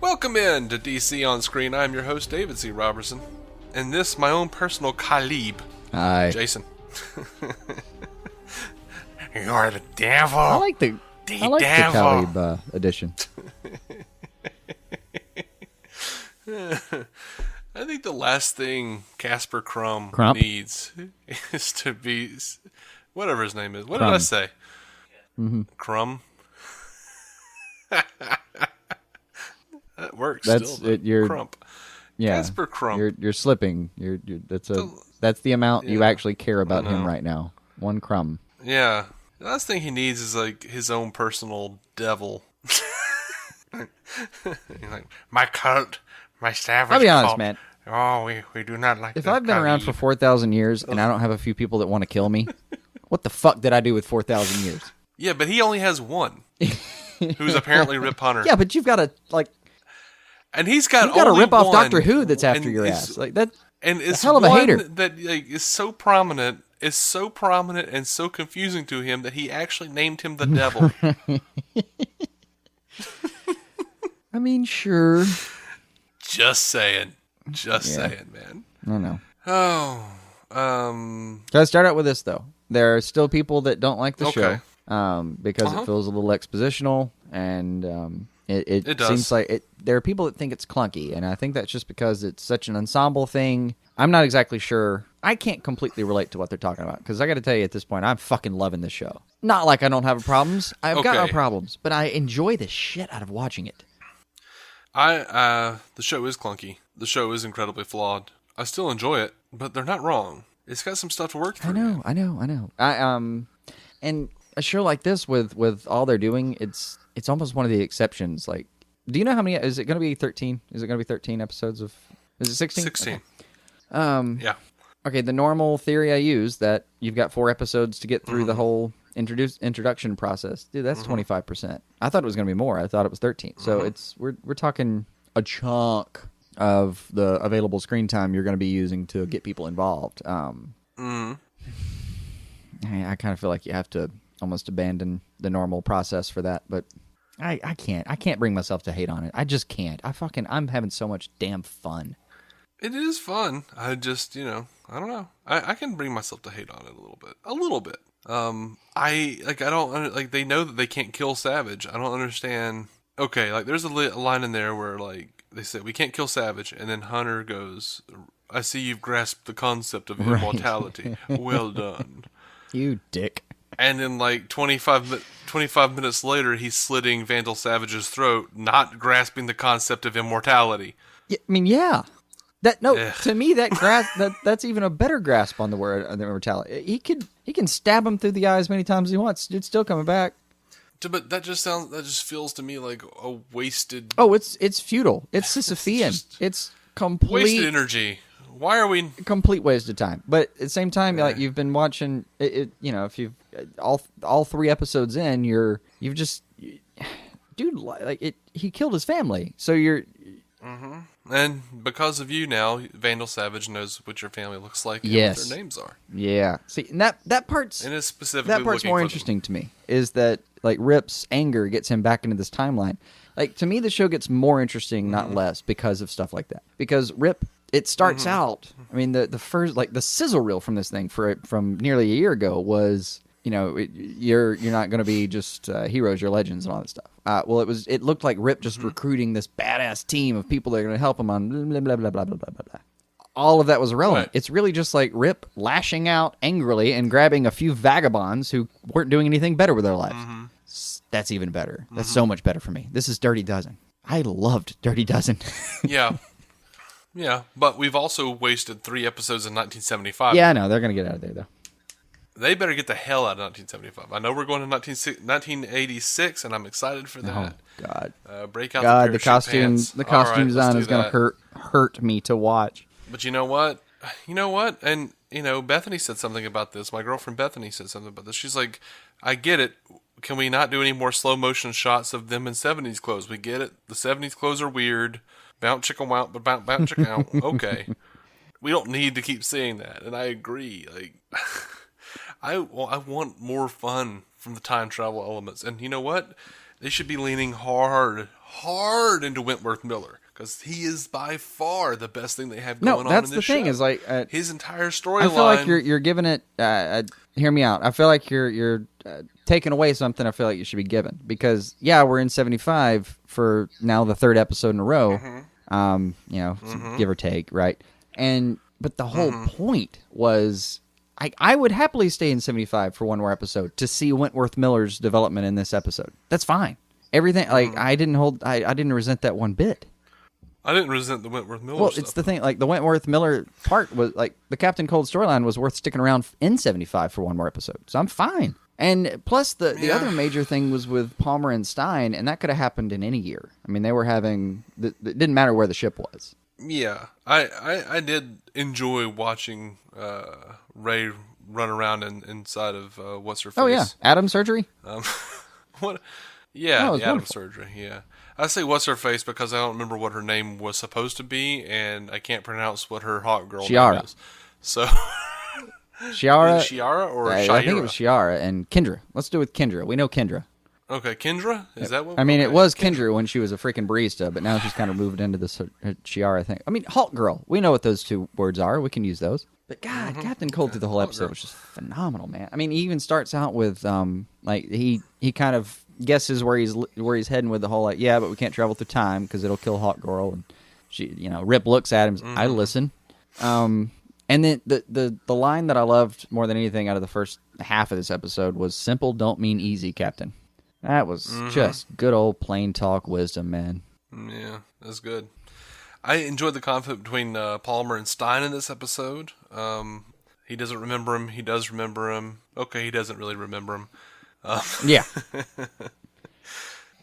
Welcome in to DC On Screen. I'm your host, David C. Robertson. And this, my own personal Khalib, Hi. Jason. You're the devil. I like the Khalib edition. I think the last thing Casper Crumb needs is to be whatever his name is. What did I say? Mm-hmm. Crumb. That works. That's still. You're Crump. Yeah, Casper Crumb. You're slipping. That's the amount you actually care about him right now. One crumb. Yeah. The last thing he needs is like his own personal devil. Like, my cult, my savage. I'll be honest, cult. man. Oh, we do not like. If I've been around for 4,000 years and I don't have a few people that want to kill me, what the fuck did I do with 4,000 years? Yeah, but he only has one, who's apparently Rip Hunter. Yeah, but you've got to and he's got to only rip off one, Doctor Who that's after your ass. Like that. And it's a hell of a one hater that is so prominent. Is so prominent and so confusing to him that he actually named him the devil. I mean, sure. Just saying. Saying, man. I don't know. Oh. So I start out with this, though. There are still people that don't like the show because it feels a little expositional, and it seems like there are people that think it's clunky, and I think that's just because it's such an ensemble thing. I'm not exactly sure. I can't completely relate to what they're talking about, because I got to tell you at this point, I'm fucking loving this show. Not like I don't have problems. I've got no problems, but I enjoy the shit out of watching it. The show is clunky. The show is incredibly flawed. I still enjoy it, but they're not wrong. It's got some stuff to work through. I know. And a show like this with all they're doing, it's almost one of the exceptions. Like, do you know how many? Is it going to be 13? Is it going to be 13 episodes of? Is it 16? 16. Okay. Yeah. Okay. The normal theory I use that you've got 4 episodes to get through the whole introduction process. Dude, that's 25%. I thought it was going to be more. I thought it was 13. So we're talking a chunk of the available screen time you're going to be using to get people involved. I kind of feel like you have to almost abandon the normal process for that, but I can't bring myself to hate on it. I just can't. I'm having so much damn fun. It is fun. I just, I don't know. I can bring myself to hate on it a little bit. They know that they can't kill Savage. I don't understand. Okay, like there's a line in there where like they said we can't kill Savage, and then Hunter goes, "I see you've grasped the concept of immortality. Well done, you dick." And then like 25 minutes later, he's slitting Vandal Savage's throat, not grasping the concept of immortality. Yeah, I mean, yeah. To me, that's even a better grasp on the word of immortality. He can stab him through the eye as many times as he wants. Dude's still coming back. But that just feels to me like a wasted. Oh, it's futile. It's Sisyphean. It's complete wasted energy. Why are we complete waste of time? But at the same time, like you've been watching it, if you've all 3 episodes in, you've just dude like he killed his family, so you're. And because of you now, Vandal Savage knows what your family looks like and what their names are. Yeah. See, and that part's more interesting to me, is that like Rip's anger gets him back into this timeline. Like, to me, the show gets more interesting, not less, because of stuff like that. Because Rip, it starts out, I mean, the first, like, the sizzle reel from this thing from nearly a year ago was, you're not going to be just heroes, you're legends and all that stuff. Well, it looked like Rip just recruiting this badass team of people that are going to help him on blah, blah, blah, blah, blah, blah, blah. All of that was irrelevant. Right. It's really just like Rip lashing out angrily and grabbing a few vagabonds who weren't doing anything better with their lives. That's even better. That's so much better for me. This is Dirty Dozen. I loved Dirty Dozen. Yeah. Yeah, but we've also wasted 3 episodes in 1975. Yeah, I know. They're going to get out of there, though. They better get the hell out of 1975. I know we're going to 1986, and I'm excited for that. Oh, God. Break out the costume pants. The costume design is going to hurt me to watch. But you know what? And, Bethany said something about this. My girlfriend Bethany said something about this. She's like, I get it. Can we not do any more slow motion shots of them in 70s clothes? We get it. The 70s clothes are weird. Bounce chicka wow, but bounce chicka out. Okay. We don't need to keep seeing that. And I agree. Like, I want more fun from the time travel elements. And you know what? They should be leaning hard into Wentworth Miller. Because he is by far the best thing they have going on in this show. No, that's the thing. Is like his entire storyline. I feel like you're giving it. Hear me out. I feel like you're taking away something. I feel like you should be given because we're in 75 for now the third episode in a row. Give or take, right? But the whole point was, I would happily stay in 75 for one more episode to see Wentworth Miller's development in this episode. That's fine. Everything I didn't resent that one bit. I didn't resent the Wentworth Miller Well, stuff. it's the thing, like, the Wentworth Miller part was, like, the Captain Cold storyline was worth sticking around in 75 for one more episode. So I'm fine. And plus, the other major thing was with Palmer and Stein, and that could have happened in any year. I mean, they were having... It didn't matter where the ship was. Yeah. I did enjoy watching Ray run around inside of What's-Her-Face. Oh, yeah. Atom surgery? What? Yeah, the Atom wonderful. surgery, yeah. I say What's-Her-Face because I don't remember what her name was supposed to be, and I can't pronounce what her hot girl name is. So... Shiara. Shiara or Shira? I think it was Shiara and Kendra. Let's do it with Kendra. We know Kendra. Okay, Kendra? Is that what? I mean, it was Kendra when she was a freaking barista, but now she's kind of moved into this Shiara thing. I mean, Hulk Girl. We know what those two words are. We can use those. But God, Captain Cold through the whole episode was just phenomenal, man. I mean, he even starts out with like he kind of guesses where he's heading with the whole like, but we can't travel through time because it'll kill Hawk Girl, and she, Rip looks at him. I listen. And then the line that I loved more than anything out of the first half of this episode was "Simple don't mean easy, Captain." That was just good old plain talk wisdom, man. Yeah, that's good. I enjoyed the conflict between Palmer and Stein in this episode. He doesn't remember him. He does remember him. Okay, he doesn't really remember him. Yeah.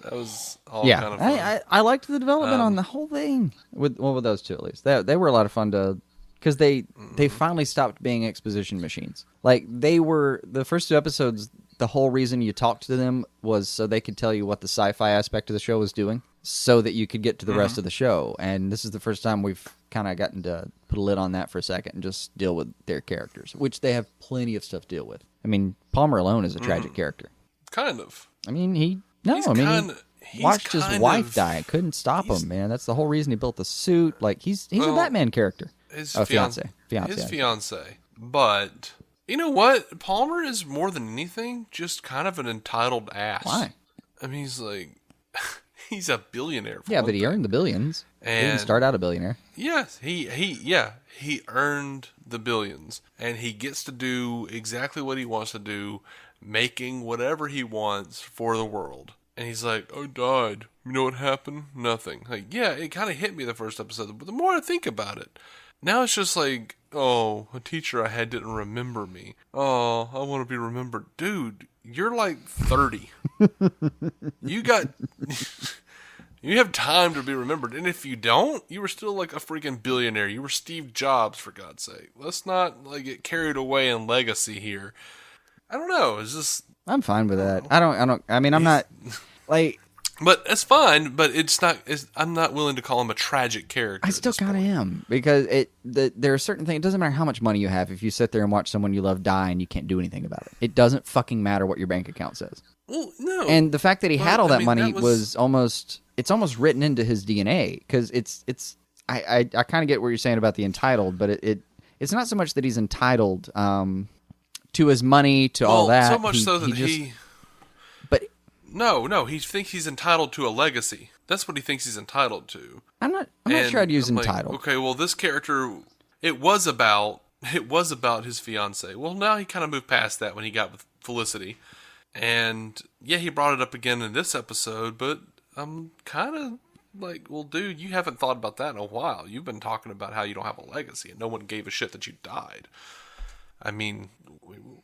That was all kind of fun. I liked the development on the whole thing. With those two, at least. They were a lot of fun to... Because they finally stopped being exposition machines. Like, they were... The first two episodes, the whole reason you talked to them was so they could tell you what the sci-fi aspect of the show was doing, so that you could get to the rest of the show. And this is the first time we've kind of gotten to put a lid on that for a second and just deal with their characters, which they have plenty of stuff to deal with. I mean, Palmer alone is a tragic character. Kind of. I mean, he watched his wife die. Couldn't stop him, man. That's the whole reason he built the suit. Like, he's a Batman character. His fiance. His fiance. But, you know what? Palmer is more than anything just kind of an entitled ass. Why? I mean, he's like... He's a billionaire. But he earned the billions. And he didn't start out a billionaire. Yes, he earned the billions, and he gets to do exactly what he wants to do, making whatever he wants for the world. And he's like, "I died. You know what happened? Nothing." Like, yeah, it kind of hit me the first episode, but the more I think about it, now it's just like, oh, a teacher I had didn't remember me. Oh, I want to be remembered. Dude, you're like 30. You have time to be remembered. And if you don't, you were still like a freaking billionaire. You were Steve Jobs, for God's sake. Let's not like get carried away in legacy here. I don't know. It's just... I'm fine with that. I'm not like... But it's fine, but I'm not willing to call him a tragic character. I still kind of am, because there are certain things. It doesn't matter how much money you have if you sit there and watch someone you love die and you can't do anything about it. It doesn't fucking matter what your bank account says. Well, no. And the fact that he had all that money was almost written into his DNA, because I kind of get what you're saying about the entitled, but it's not so much that he's entitled to his money, to all that. So much so that he... But... No, he thinks he's entitled to a legacy. That's what he thinks he's entitled to. I'm not sure I'd use entitled. Like, okay, well, this character, it was about his fiance. Well, now he kind of moved past that when he got with Felicity. And, yeah, he brought it up again in this episode, but I'm kind of like, well, dude, you haven't thought about that in a while. You've been talking about how you don't have a legacy, and no one gave a shit that you died. I mean,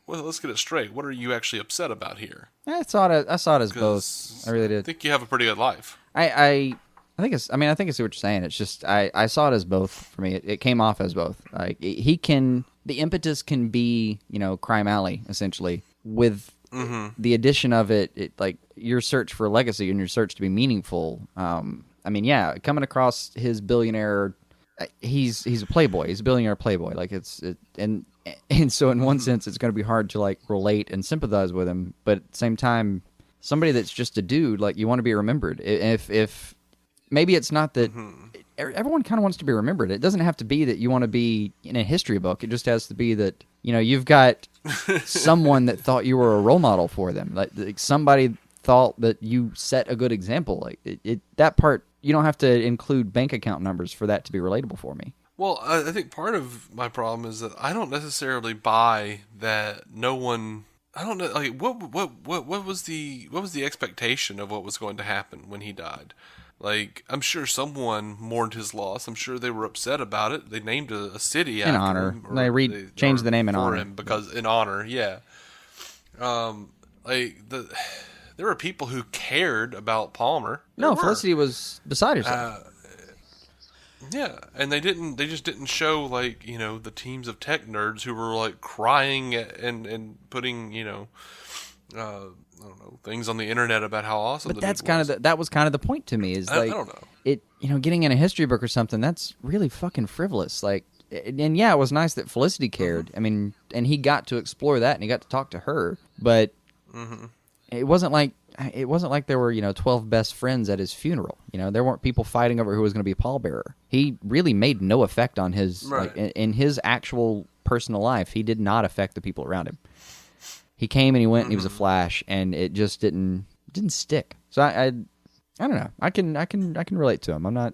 well, let's get it straight. What are you actually upset about here? I saw it as both. I really did. I think you have a pretty good life. I think I see what you're saying. It's just I saw it as both for me. It came off as both. Like, the impetus can be, Crime Alley essentially, with the addition of it, like your search for a legacy and your search to be meaningful. Coming across his billionaire, he's a playboy. He's a billionaire playboy. Like and so in one sense, it's going to be hard to like relate and sympathize with him. But at the same time, somebody that's just a dude, like, you want to be remembered. If maybe it's not that everyone kind of wants to be remembered. It doesn't have to be that you want to be in a history book. It just has to be that, you've got someone that thought you were a role model for them. Like somebody thought that you set a good example. Like that part, you don't have to include bank account numbers for that to be relatable for me. Well, I think part of my problem is that I don't necessarily buy that no one. I don't know. Like, what was the expectation of what was going to happen when he died? Like, I'm sure someone mourned his loss. I'm sure they were upset about it. They named a city in after honor. him, They changed the name in honor him because in honor. Yeah. There were people who cared about Palmer. Felicity was beside herself. Yeah, and they just didn't show, like, the teams of tech nerds who were, like, crying and putting, I don't know, things on the internet about how awesome. But that's that was kind of the point to me. Is like, I don't know. It, getting in a history book or something, that's really fucking frivolous. Like, and yeah, it was nice that Felicity cared. I mean, and he got to explore that and he got to talk to her. But it wasn't like there were 12 best friends at his funeral. There weren't people fighting over who was going to be a pallbearer. He really made no effect on his like in his actual personal life. He did not affect the people around him. He came and he went and he was a flash, and it just didn't stick. So I don't know. I can relate to him. I'm not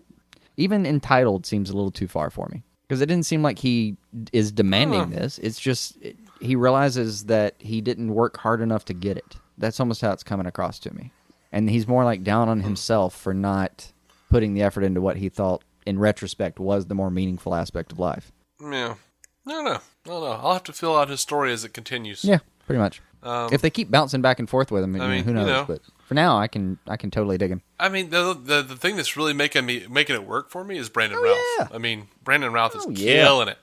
even entitled. Seems a little too far for me because it didn't seem like he is demanding this. It's just he realizes that he didn't work hard enough to get it. That's almost how it's coming across to me. And he's more like down on himself for not putting the effort into what he thought, in retrospect, was the more meaningful aspect of life. Yeah. No. I'll have to fill out his story as it continues. Yeah, pretty much. If they keep bouncing back and forth with him, who knows? But for now, I can totally dig him. I mean, the thing that's really making it work for me is Brandon Routh. Yeah. I mean, Brandon Routh is killing it.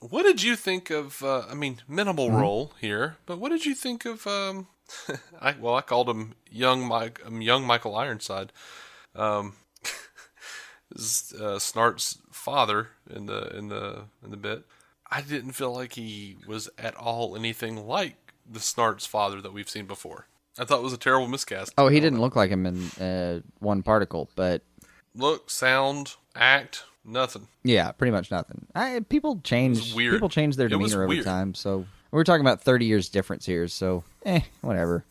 What did you think of? Minimal role here, but what did you think of? I called him young Michael Ironside. Snart's father in the bit. I didn't feel like he was at all anything like the Snart's father that we've seen before. I thought it was a terrible miscast. Oh, he didn't look like him in one particle, but look, sound, act. Nothing. Yeah, pretty much nothing. People change. People change their demeanor over time. So we're talking about 30 years difference here. So whatever.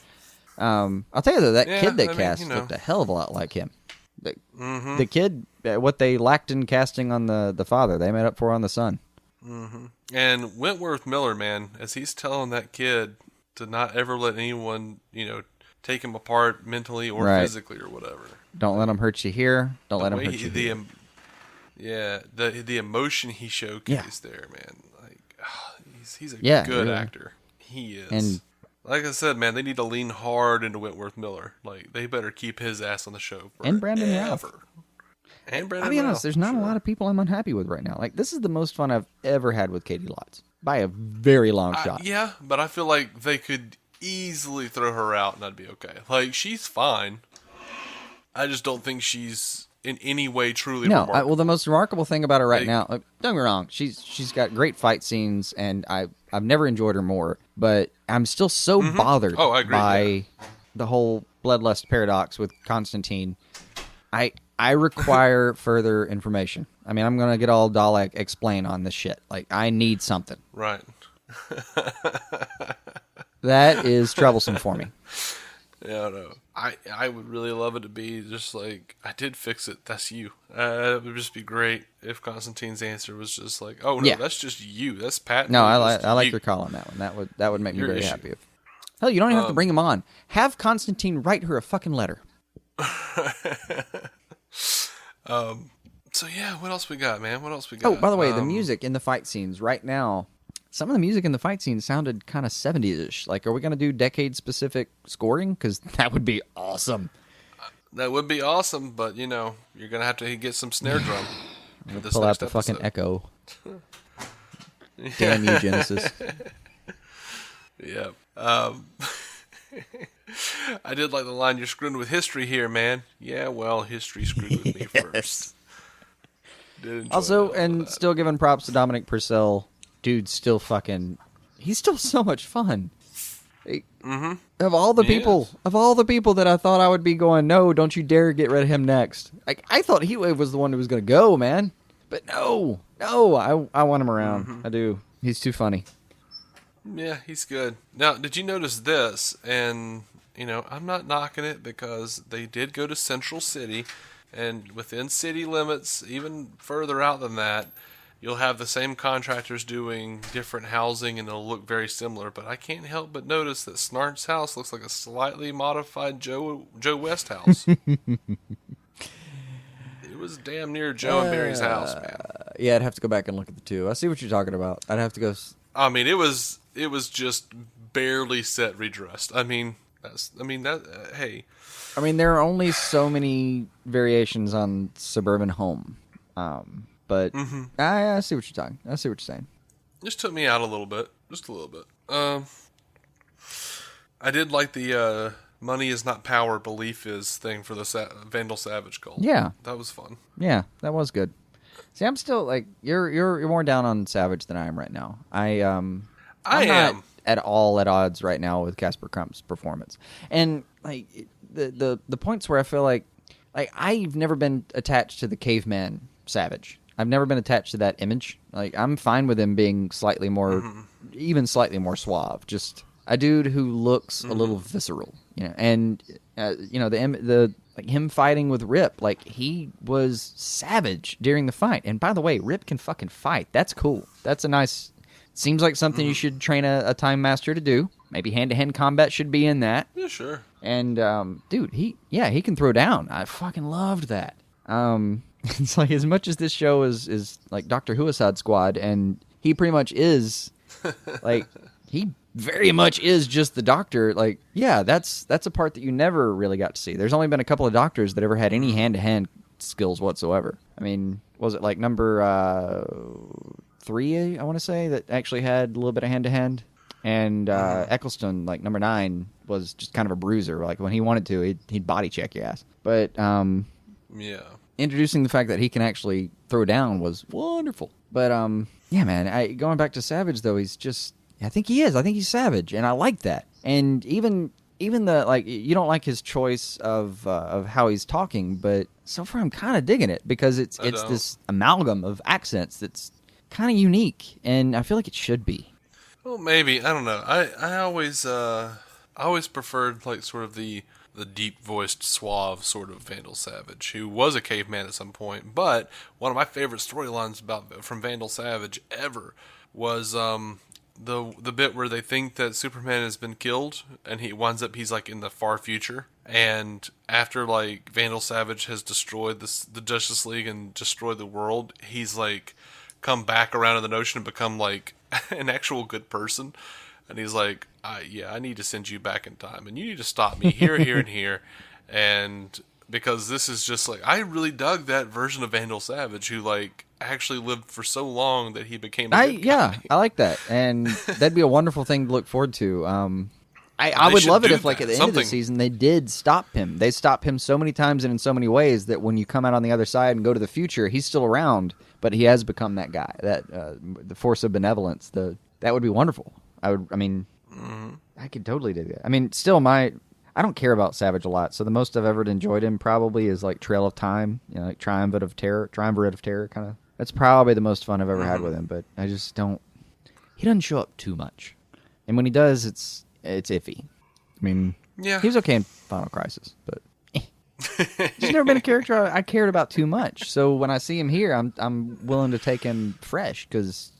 I'll tell you though, that kid they cast looked a hell of a lot like him. The kid, what they lacked in casting on the father, they made up for on the son. Mm-hmm. And Wentworth Miller, man, as he's telling that kid to not ever let anyone, take him apart mentally or physically or whatever. Don't let him hurt you here. Don't let him hurt you here. Yeah, the emotion he showcased there, man. Like, he's a good actor. He is. And like I said, man, they need to lean hard into Wentworth Miller. Like, they better keep his ass on the show forever. And Brandon Routh. And Brandon I'll be honest, Routh, there's not a lot of people I'm unhappy with right now. Like, this is the most fun I've ever had with Katie Lotz. By a very long shot. Yeah, but I feel like they could easily throw her out and that'd be okay. Like, she's fine. I just don't think she's in any way truly remarkable. Well, the most remarkable thing about her right now, don't get me wrong, she's got great fight scenes, and I've never enjoyed her more, but I'm still so bothered by the whole bloodlust paradox with Constantine. I require further information. I mean, I'm going to get all Dalek explain on this shit. Like, I need something. Right. That is troublesome for me. Yeah, no. I would really love it to be just like, I did fix it, that's you. It would just be great if Constantine's answer was just like, oh, no, that's just you. That's Pat. No, I like your call on that one. That would make me very happy. Hell, you don't even have to bring him on. Have Constantine write her a fucking letter. So yeah, what else we got, man? What else we got? Oh, by the way, the music in the fight scenes right now, some of the music in the fight scenes sounded kind of 70s-ish. Like, are we going to do decade-specific scoring? Because that would be awesome. That would be awesome, but, you're going to have to get some snare drum. Pull out the fucking echo. Damn you, Genesis. Yeah. I did like the line, you're screwing with history here, man. Yeah, well, history screwed with me first. Also, and still giving props to Dominic Purcell. Dude's still he's still so much fun. Of all the people that I thought I would be going, no, don't you dare get rid of him next. Like, I thought Heatwave was the one who was going to go, man. But no, I want him around. I do. He's too funny. Yeah, he's good. Now, did you notice this? And, I'm not knocking it because they did go to Central City, and within city limits, even further out than that, you'll have the same contractors doing different housing, and it'll look very similar. But I can't help but notice that Snart's house looks like a slightly modified Joe West house. It was damn near Joe and Barry's house, man. Yeah, I'd have to go back and look at the two. I see what you're talking about. I'd have to go. I mean, it was just barely set redressed. Hey. I mean, there are only so many variations on suburban home. But I see what you're talking. I see what you're saying. Just took me out a little bit. Just a little bit. I did like the money is not power, belief is thing for the Vandal Savage cult. Yeah. That was fun. Yeah, that was good. See, I'm still like you're more down on Savage than I am right now. I'm not at all at odds right now with Casper Crump's performance. And like the points where I feel like I've never been attached to the caveman Savage. I've never been attached to that image. Like, I'm fine with him being slightly more, even slightly more suave. Just a dude who looks a little visceral, And the him fighting with Rip, like, he was savage during the fight. And by the way, Rip can fucking fight. That's cool. That's a nice. Seems like something you should train a time master to do. Maybe hand-to-hand combat should be in that. Yeah, sure. And dude, he can throw down. I fucking loved that. It's like, as much as this show is like Doctor Who-Assad Squad, and he pretty much is, like, he very much is just the Doctor. Like, yeah, that's a part that you never really got to see. There's only been a couple of Doctors that ever had any hand-to-hand skills whatsoever. I mean, was it like number 3, I want to say, that actually had a little bit of hand-to-hand? And Eccleston, like number 9, was just kind of a bruiser. Like, when he wanted to, he'd body check your ass. But, yeah. Introducing the fact that he can actually throw down was wonderful. But, yeah, man, going back to Savage, though, he's just, I think he is. I think he's Savage, and I like that. And even the, like, you don't like his choice of how he's talking, but so far I'm kind of digging it, because it's this amalgam of accents that's kind of unique, and I feel like it should be. Well, maybe. I don't know. I always preferred, like, sort of the deep-voiced, suave sort of Vandal Savage, who was a caveman at some point. But one of my favorite storylines from Vandal Savage ever was the bit where they think that Superman has been killed, and he's like in the far future. And after, like, Vandal Savage has destroyed the Justice League and destroyed the world, he's like come back around to the notion and become like an actual good person. And he's like, I need to send you back in time, and you need to stop me here, here, and here. And because this is just like, I really dug that version of Vandal Savage, who, like, actually lived for so long that he became a good guy. Yeah, I like that. And that'd be a wonderful thing to look forward to. I would love it if, like, at the end of the season, they did stop him. They stop him so many times and in so many ways that when you come out on the other side and go to the future, he's still around, but he has become that guy, that the force of benevolence. That would be wonderful. I could totally do that. I mean, still, I don't care about Savage a lot, so the most I've ever enjoyed him probably is like Trail of Time, like Triumvirate of Terror kind of. That's probably the most fun I've ever had with him, but I just don't. He doesn't show up too much, and when he does, it's iffy. I mean, yeah, he was okay in Final Crisis, but he's never been a character I cared about too much. So when I see him here, I'm willing to take him fresh, because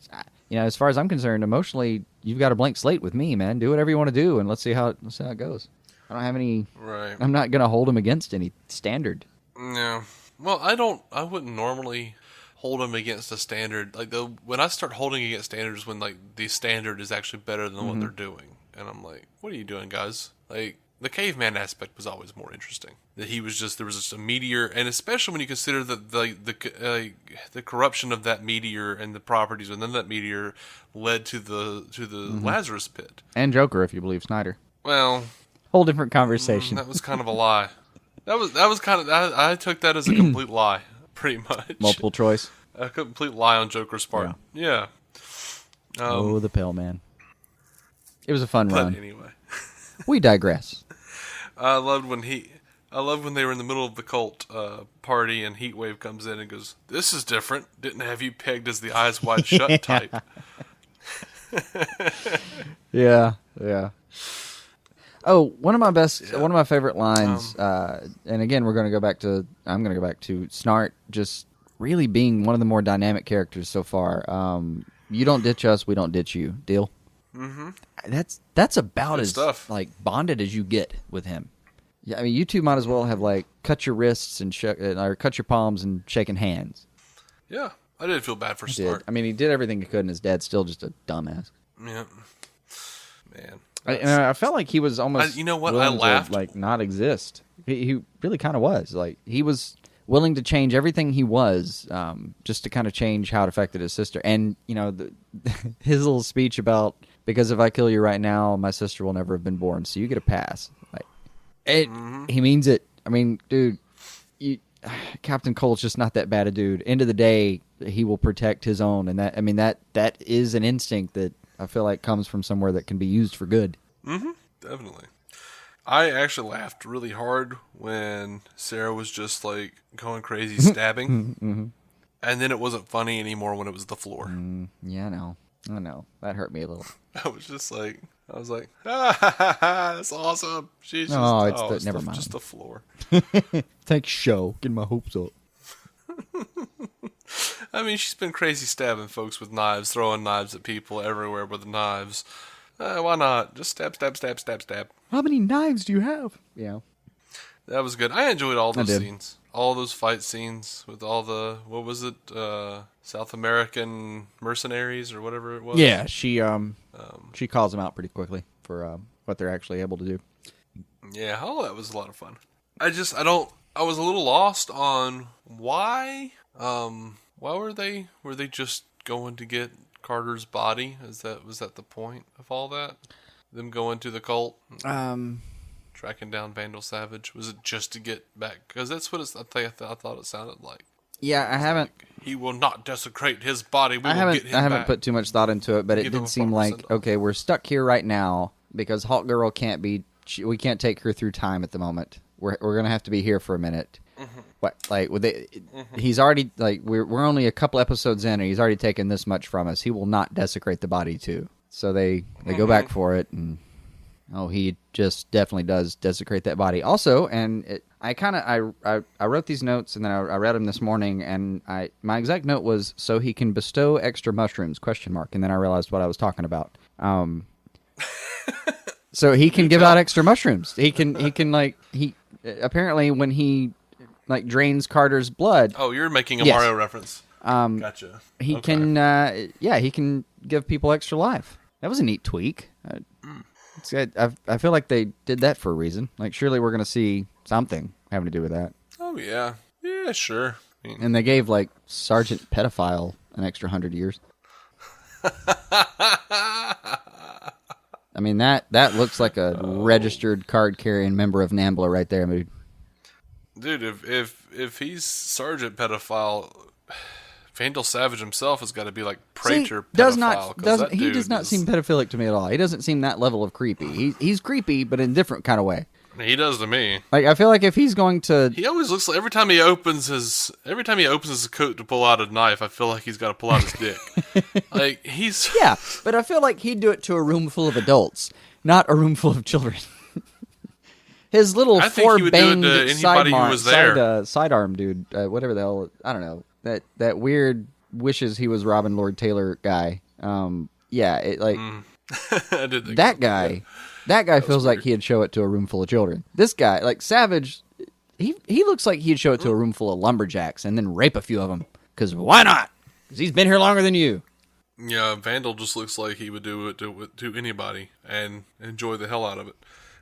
as far as I'm concerned, emotionally, you've got a blank slate with me, man. Do whatever you want to do, and let's see how it goes. I don't have any. Right. I'm not gonna hold him against any standard. No. Well, I wouldn't normally hold him against a standard. Like, when I start holding against standards, when, like, the standard is actually better than what they're doing, and I'm like, what are you doing, guys? Like, the caveman aspect was always more interesting. That there was just a meteor, and especially when you consider the corruption of that meteor and the properties within that meteor led to the Lazarus pit. And Joker, if you believe Snyder. Well, whole different conversation. That was kind of a lie. That was kind of. I took that as a complete lie, pretty much. Multiple choice. A complete lie on Joker's part. Yeah. The Pale Man. It was a fun run. Anyway. We digress. I loved when they were in the middle of the cult party and Heatwave comes in and goes, "This is different. Didn't have you pegged as the eyes wide shut type." Yeah. Oh, one of my favorite lines, and again, I'm going to go back to Snart just really being one of the more dynamic characters so far. You don't ditch us, we don't ditch you. Deal? Mm-hmm. That's about as like bonded as you get with him. Yeah, I mean, you two might as well have like cut your wrists and or cut your palms and shaking hands. Yeah, I did feel bad for Snart. I mean, he did everything he could, and his dad's still just a dumbass. Yeah, man. I felt like he was almost. You know what? I laughed. To, like, not exist. He really kind of was. Like, he was willing to change everything he was, just to kind of change how it affected his sister. And his little speech about, because if I kill you right now, my sister will never have been born, so you get a pass. Like, he means it. I mean, dude, Captain Cole's just not that bad a dude. End of the day, he will protect his own, and that is an instinct that I feel like comes from somewhere that can be used for good. Mm-hmm. Definitely. I actually laughed really hard when Sarah was just like going crazy stabbing. Mm-hmm. And then it wasn't funny anymore when it was the floor. Yeah, I know. That hurt me a little. I was like, that's awesome. She's just, never mind. Just the floor. Thanks, show. Getting my hopes up. I mean, she's been crazy stabbing folks with knives, throwing knives at people everywhere with knives. Why not? Just stab. How many knives do you have? Yeah. That was good. I enjoyed all those scenes. All those fight scenes with all the, what was it, South American mercenaries or whatever it was. Yeah, she calls them out pretty quickly for what they're actually able to do. Yeah, all that was a lot of fun. I was a little lost on why were they just going to get Carter's body? Was that the point of all that? Them going to the cult? Tracking down Vandal Savage? Was it just to get back? Because that's what I thought it sounded like. Yeah, I haven't. Like, he will not desecrate his body. I haven't put too much thought into it, but it did seem like, okay, we're stuck here right now because Hawk Girl we can't take her through time at the moment. We're gonna have to be here for a minute. Mm-hmm. What, like, he's already, like, we're only a couple episodes in, and he's already taken this much from us. He will not desecrate the body too. So they go back for it, and he just definitely does desecrate that body. Also, and I wrote these notes, and then I read them this morning, and my exact note was, so he can bestow extra mushrooms, ? And then I realized what I was talking about. So he can give out extra mushrooms. He can apparently when he like drains Carter's blood. Oh, you're making a Mario reference. Gotcha. He can give people extra life. That was a neat tweak. I feel like they did that for a reason. Like, surely we're going to see something having to do with that. Oh, yeah. Yeah, sure. And they gave, like, Sergeant Pedophile an extra 100 years. I mean, that looks like a registered card-carrying member of NAMBLA right there, dude. Dude, if he's Sergeant Pedophile, Vandal Savage himself has got to be like Praetor Pedophile. He does not seem pedophilic to me at all. He doesn't seem that level of creepy. He's creepy, but in a different kind of way. He does to me. Like, I feel like if he's going to... He always looks like, every time he opens his coat to pull out a knife, I feel like he's got to pull out his dick. Like, he's... Yeah, but I feel like he'd do it to a room full of adults, not a room full of children. His little four-banged sidearm dude, whatever the hell, I don't know, that weird wishes he was Robin Lord Taylor guy. Yeah, it like I did think that guy. Yeah. That guy feels like he'd show it to a room full of children. This guy, like Savage, he looks like he'd show it to a room full of lumberjacks and then rape a few of them. Because why not? Because he's been here longer than you. Yeah, Vandal just looks like he would do it to anybody and enjoy the hell out of it,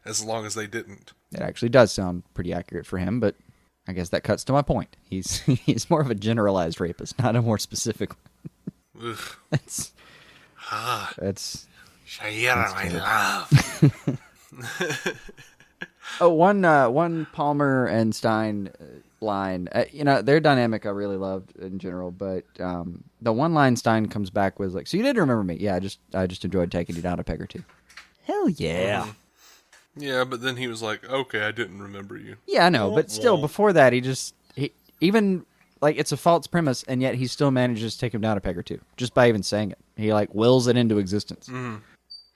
as long as they didn't. It actually does sound pretty accurate for him, but I guess that cuts to my point. He's more of a generalized rapist, not a more specific one. That's Shayera, my love. Oh, one Palmer and Stein line. Their dynamic I really loved in general, but the one line Stein comes back with like, "So you did remember me? Yeah, I just enjoyed taking you down a peg or two." Hell yeah. Yeah, but then he was like, okay, I didn't remember you. Yeah, I know, but still, before that, even, like, it's a false premise, and yet he still manages to take him down a peg or two, just by even saying it. He, like, wills it into existence. Mm-hmm.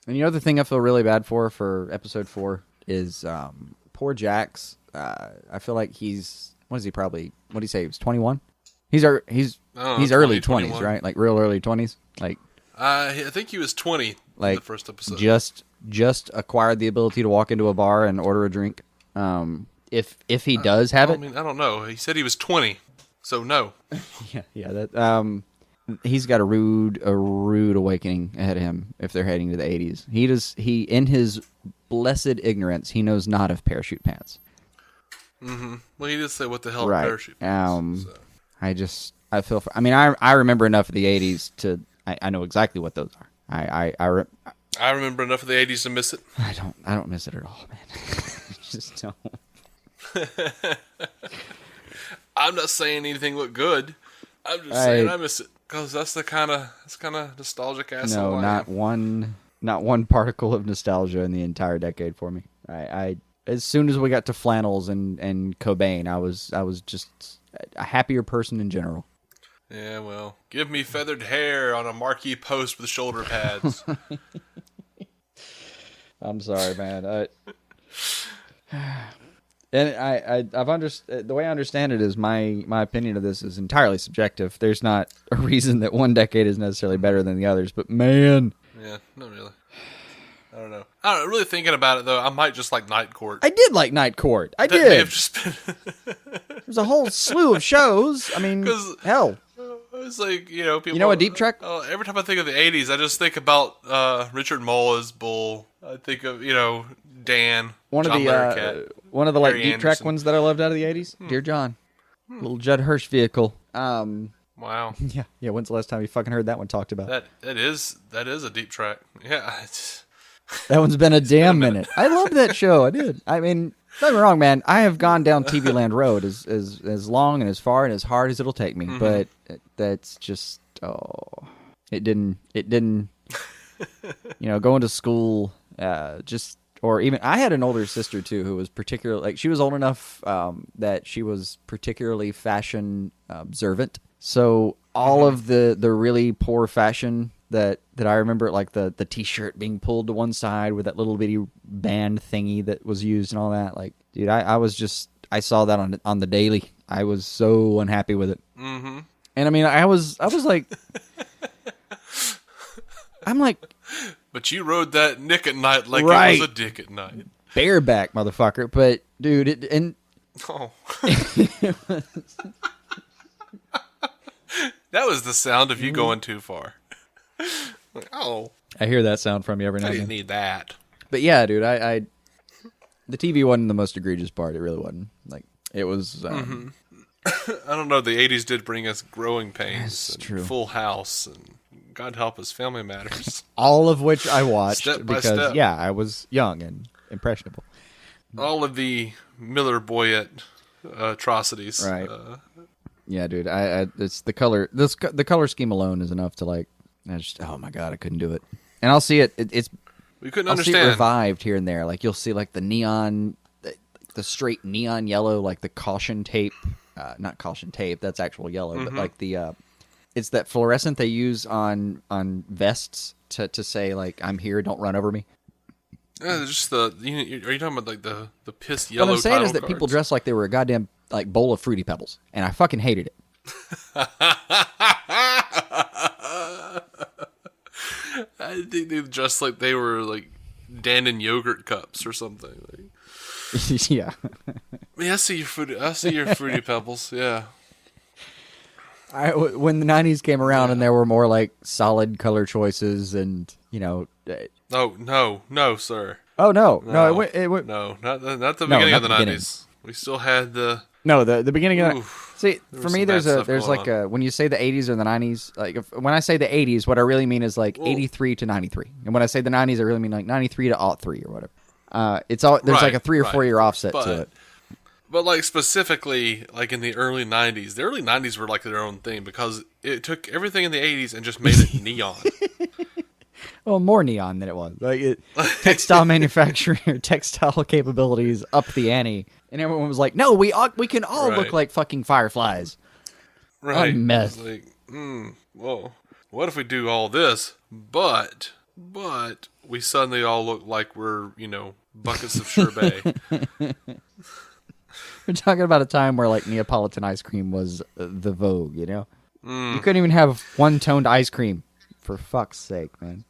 And you know the thing I feel really bad for episode 4 is poor Jax. I feel like he's, what do you say, he was 21? He's early 20s, right? Like, real early 20s? Like, I think he was 20 in the first episode. Just acquired the ability to walk into a bar and order a drink. If he does have it, I mean, I don't know. He said he was 20, so no. yeah. That he's got a rude awakening ahead of him if they're heading to the 80s. He in his blessed ignorance, he knows not of parachute pants. Mm-hmm. Well, he did say what the hell are parachute pants. So. I remember enough of the 80s to I know exactly what those are. I remember enough of the 80s to miss it. I don't miss it at all, man. I just don't. I'm not saying anything looked good. I'm just saying I miss it because that's kind of nostalgic asshole. No, not one particle of nostalgia in the entire decade for me. I as soon as we got to flannels and Cobain, I was just a happier person in general. Yeah, well, give me feathered hair on a marquee post with shoulder pads. I'm sorry, man. I've understood the way I understand it is my opinion of this is entirely subjective. There's not a reason that one decade is necessarily better than the others, but man, yeah, not really. I don't know. Really thinking about it though, I might just like Night Court. I did like Night Court. I did. May have just been There's a whole slew of shows. I mean, hell. It's like, people... You know a Deep Trek? Every time I think of the 80s, I just think about Richard Mole as Bull. I think of, Dan. One of the like Deep Trek ones that I loved out of the 80s? Dear John. Little Judd Hirsch vehicle. Wow. Yeah. When's the last time you fucking heard that one talked about? That is a Deep Trek. Yeah. That one's been a damn minute. I loved that show. I did. I mean... Don't get me wrong, man. I have gone down TV Land Road as long and as far and as hard as it'll take me. Mm-hmm. But that's just it didn't. Going to school, or even I had an older sister too who was particularly she was old enough that she was particularly fashion observant. So all of the really poor fashion that I remember, like the T-shirt being pulled to one side with that little bitty band thingy that was used and all that. Like, dude, I saw that on the daily. I was so unhappy with it. Mm-hmm. And I mean, I was like, I'm like, but you rode that Nick at night like it was a dick at night, bareback, motherfucker. But dude, that was the sound of you going too far. Like, I hear that sound from you every now and then. I didn't need that. But yeah, dude, the TV wasn't the most egregious part. It really wasn't. Like, it was... I don't know. The 80s did bring us Growing Pains and true. Full House and God Help Us, Family Matters. All of which I watched step by because, step. Yeah, I was young and impressionable. All of the Miller Boyette atrocities. Right. Yeah, dude. It's the color. The color scheme alone is enough to like. Oh my god, I couldn't do it. And I'll see it. It's we couldn't I'll understand. See it revived here and there. Like you'll see like the neon, the straight neon yellow, like the caution tape. Not caution tape. That's actual yellow. Mm-hmm. But like the, it's that fluorescent they use on vests to say like I'm here, don't run over me. Just are you talking about like the piss yellow? What I'm saying is that cards? People dress like they were a goddamn like bowl of Fruity Pebbles, and I fucking hated it. I think they dressed like they were like Dannon yogurt cups or something. Like, yeah. I see your Fruity Pebbles. Yeah. When the 90s came around and there were more like solid color choices and Oh no, sir. Oh no, it went no, not the beginning of the 90s. We still had the the beginning of the. See, for me, there's like on. When you say the 80s or the 90s, like when I say the 80s, what I really mean is like 83 to 93, and when I say the 90s, I really mean like 93 to 03 or whatever. It's all there's like a 3 or 4 year offset to it. But like specifically, like in the early 90s were like their own thing because it took everything in the 80s and just made it neon. Well, more neon than it was. Like textile manufacturing or textile capabilities up the ante, and everyone was like, "No, we can all look like fucking fireflies." Right? A mess. It's like, well, what if we do all this, but we suddenly all look like we're buckets of sherbet. We're talking about a time where like Neapolitan ice cream was the vogue. You couldn't even have one-toned ice cream. For fuck's sake, man.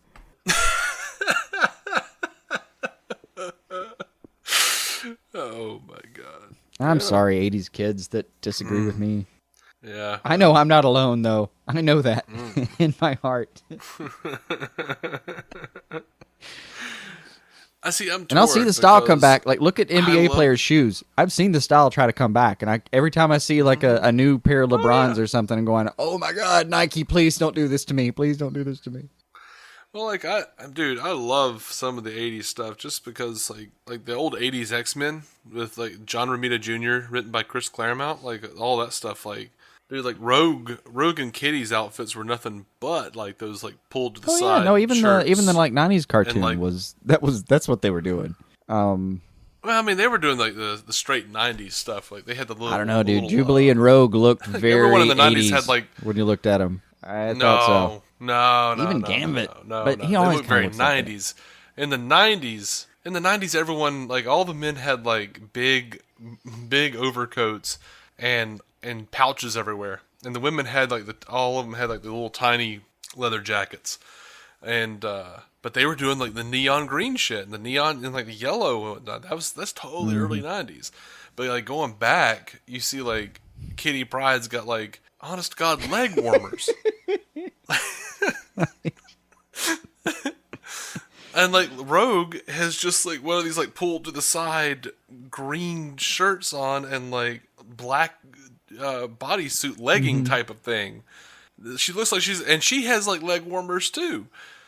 Oh my god. I'm sorry, 80s kids that disagree with me. Yeah. I know I'm not alone, though. I know that in my heart. I'm and I'll see the style come back. Like, look at NBA players' shoes. I've seen the style try to come back, and every time I see like a new pair of LeBrons or something, I'm going, "Oh my god, Nike! Please don't do this to me! Please don't do this to me!" Well, like I love some of the '80s stuff just because, like the old '80s X-Men with like John Romita Jr. written by Chris Claremont, like all that stuff, like. Dude, like Rogue and Kitty's outfits were nothing but like those like pulled to the side. Yeah, no, even the like '90s cartoon like, that's what they were doing. Well, I mean, they were doing like the straight '90s stuff. Like they had the little. I don't know, dude. Jubilee and Rogue looked very. Everyone in the '90s 80s had like when you looked at them. I thought so. No, even Gambit. But he always looked very '90s. In the '90s, everyone like all the men had like big overcoats and pouches everywhere. And the women had like all of them had like the little tiny leather jackets, and but they were doing like the neon green shit and the neon and like the yellow and whatnot. That's totally early '90s. But like going back, you see like Kitty Pryde's got like honest to God leg warmers, and like Rogue has just like one of these like pulled to the side green shirts on and like black. Bodysuit legging type of thing. She looks like she has like leg warmers too.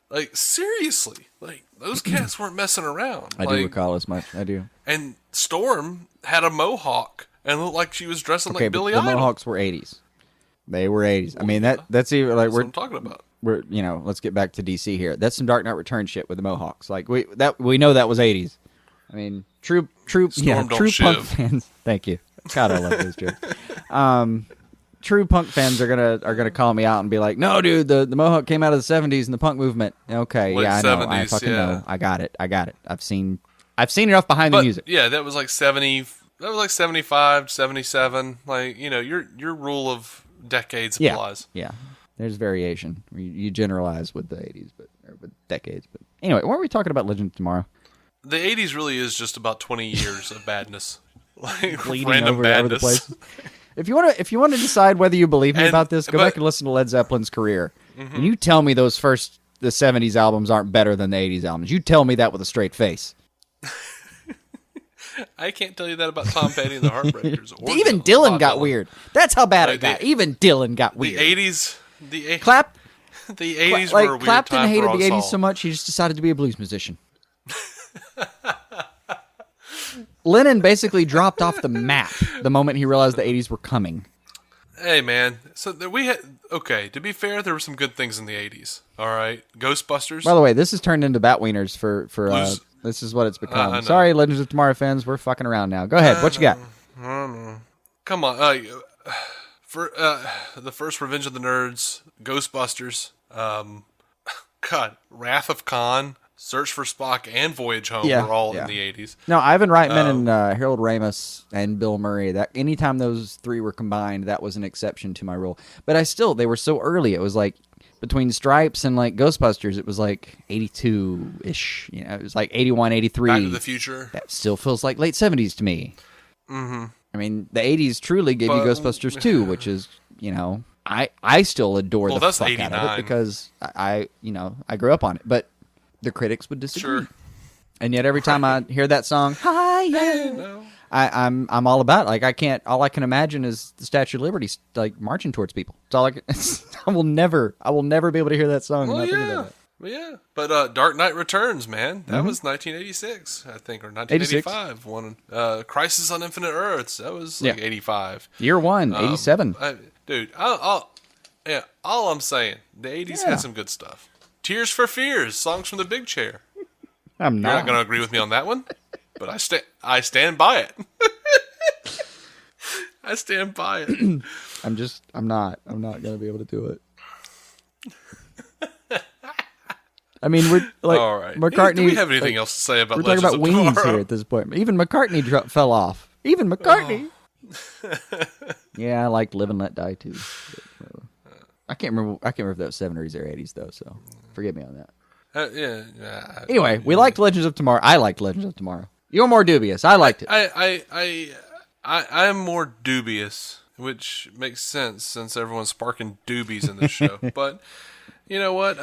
Like seriously, like those cats weren't messing around. I do recall as much. I do. And Storm had a mohawk and looked like she was dressing like Billy Idol. The Mohawks were '80s. They were '80s. I mean that's even like what I'm talking about. We're let's get back to DC here. That's some Dark Knight Return shit with the Mohawks. Like we know that was '80s. I mean true punk fans. Thank you. God, I love those jokes. True punk fans are gonna call me out and be like, "No, dude, the Mohawk came out of the '70s and the punk movement." Okay, late yeah, I know, 70s, I fucking know, I got it. I've seen enough behind the music. Yeah, that was like 70. That was like 75, 77. Like your rule of decades applies. Yeah, there's variation. You generalize with the '80s, or with decades. But anyway, weren't we talking about Legend of Tomorrow? The '80s really is just about 20 years of badness. Like bleeding random over the place. If you want to decide whether you believe me about this, go back and listen to Led Zeppelin's career. And you tell me the '70s albums aren't better than the '80s albums. You tell me that with a straight face. I can't tell you that about Tom Petty and the Heartbreakers. Even Dylan got weird. That's how bad it got. Even Dylan got weird. The '80s, the '80s were a weird Clapton time hated for the us '80s all. so much he just decided to be a blues musician. Lennon basically dropped off the map the moment he realized the '80s were coming. Hey man, so we had to be fair, there were some good things in the '80s. All right, Ghostbusters. By the way, this has turned into Batwieners for this is what it's become. Sorry, Legends of Tomorrow fans, we're fucking around now. Go ahead, what you got? I don't know. Come on, for the first Revenge of the Nerds, Ghostbusters, God, Wrath of Khan. Search for Spock and Voyage Home were all in the '80s. No, Ivan Reitman and Harold Ramis and Bill Murray. That anytime those three were combined, that was an exception to my rule. But they were so early. It was like between Stripes and like Ghostbusters, it was like 82-ish. It was like 81, 83. Back to the Future. That still feels like late '70s to me. Mm-hmm. I mean, the '80s truly gave you Ghostbusters 2, which is I still adore the fuck 89. out of it because I grew up on it, but. The critics would disagree, and yet every time I hear that song, I'm all about it. Like I can't. All I can imagine is the Statue of Liberty like marching towards people. It's all I will never be able to hear that song. Well, yeah. But Dark Knight Returns, man, that was 1986, I think, or 1985. 86. One Crisis on Infinite Earths, that was like 85. Year one, 87. Dude, all I'm saying, the '80s had some good stuff. Tears for Fears, Songs from the Big Chair. I'm not. You're not going to agree with me on that one, but I stand by it. I stand by it. I'm not going to be able to do it. I mean, we're like, all right. McCartney. Do we have anything else to say about Legends of Tomorrow? We're talking about Wings here at this point. Even McCartney fell off. Even McCartney. Oh. Yeah, I liked Live and Let Die too. I can't remember if that was 70s or 80s though. So forgive me on that. Yeah. Anyway, we liked Legends of Tomorrow. I liked Legends of Tomorrow. You're more dubious. I liked it. I'm more dubious, which makes sense since everyone's sparking doobies in this show. But you know what?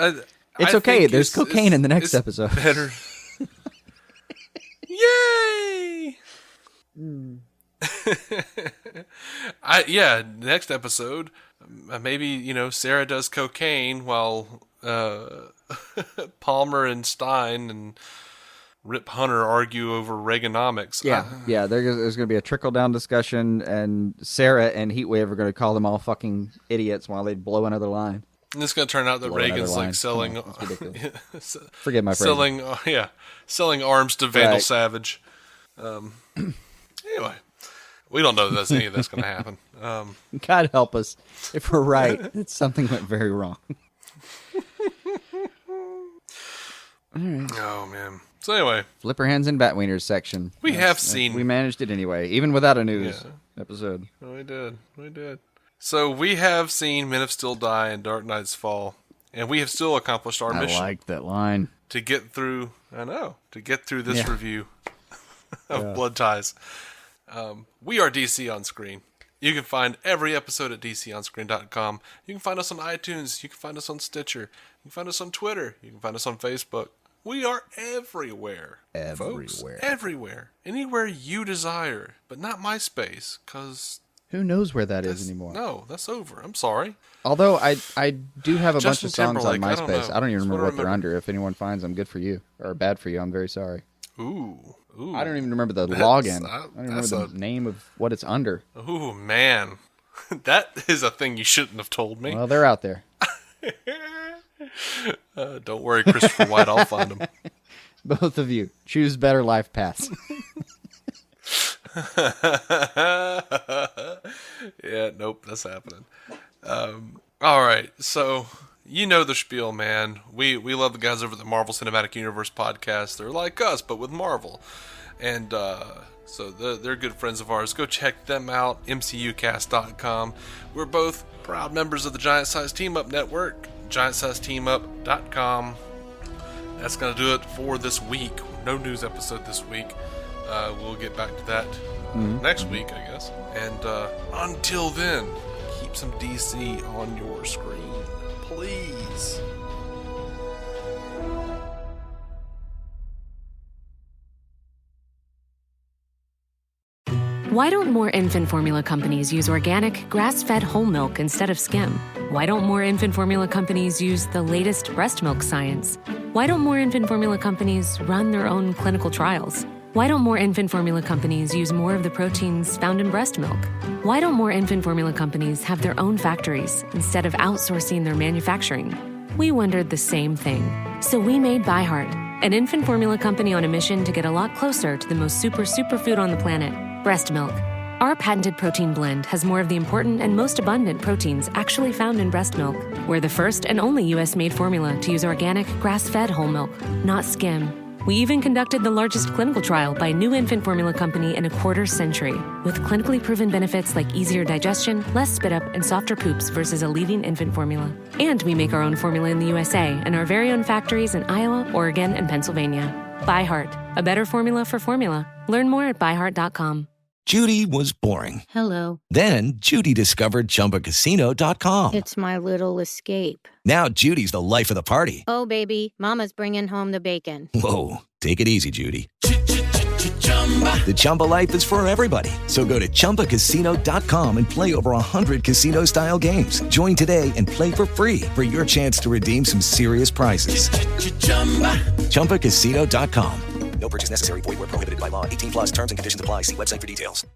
It's okay. There's cocaine in the next episode. Better. Yay! Next episode, maybe Sarah does cocaine while Palmer and Stein and Rip Hunter argue over Reaganomics. Yeah. There's going to be a trickle-down discussion, and Sarah and Heatwave are going to call them all fucking idiots while they blow another line. And it's going to turn out that Reagan's like selling... Forgive my phrase. Selling arms to Vandal Savage. Anyway, we don't know that any of that's going to happen. God help us if we're right. That something went very wrong. All right. Oh, man. So anyway. Flipper Hands and Batwieners section. We managed it anyway, even without a news episode. We did. So we have seen Men of Steel die and Dark Knight's Fall, and we have still accomplished our mission. I like that line. To get through this review of Blood Ties. We are DC On Screen. You can find every episode at DCOnScreen.com. You can find us on iTunes. You can find us on Stitcher. You can find us on Twitter. You can find us on Facebook. We are everywhere. Folks. Everywhere. Anywhere you desire. But not MySpace, because... Who knows where that is anymore? No, that's over. I'm sorry. Although I do have a bunch of songs on Timberlake, MySpace. I don't even remember what they're under. If anyone finds them, good for you. Or bad for you, I'm very sorry. Ooh. I don't even remember the login. I don't remember the name of what it's under. Ooh, man. That is a thing you shouldn't have told me. Well, they're out there. Don't worry, Christopher White. I'll find them. Both of you. Choose better life paths. Yeah, nope, that's happening. All right, so you know the spiel, man. We love the guys over at the Marvel Cinematic Universe podcast. They're like us, but with Marvel. And so they're good friends of ours. Go check them out, mcucast.com. We're both proud members of the Giant Size Team Up Network, giantsizeteamup.com. That's going to do it for this week. No news episode this week. We'll get back to that next week, I guess. And until then, keep some DC on your screen, please. Why don't more infant formula companies use organic, grass-fed whole milk instead of skim? Why don't more infant formula companies use the latest breast milk science? Why don't more infant formula companies run their own clinical trials? Why don't more infant formula companies use more of the proteins found in breast milk? Why don't more infant formula companies have their own factories instead of outsourcing their manufacturing? We wondered the same thing. So we made ByHeart, an infant formula company on a mission to get a lot closer to the most superfood on the planet, breast milk. Our patented protein blend has more of the important and most abundant proteins actually found in breast milk. We're the first and only U.S.-made formula to use organic, grass-fed whole milk, not skim. We even conducted the largest clinical trial by a new infant formula company in a quarter century, with clinically proven benefits like easier digestion, less spit up, and softer poops versus a leading infant formula. And we make our own formula in the USA and our very own factories in Iowa, Oregon, and Pennsylvania. ByHeart, a better formula for formula. Learn more at byheart.com. Judy was boring. Hello. Then Judy discovered ChumbaCasino.com. It's my little escape. Now Judy's the life of the party. Oh, baby, mama's bringing home the bacon. Whoa, take it easy, Judy. The Chumba life is for everybody. So go to ChumbaCasino.com and play over 100 casino-style games. Join today and play for free for your chance to redeem some serious prizes. ChumbaCasino.com. No purchase necessary. Void where prohibited by law. 18+ terms and conditions apply. See website for details.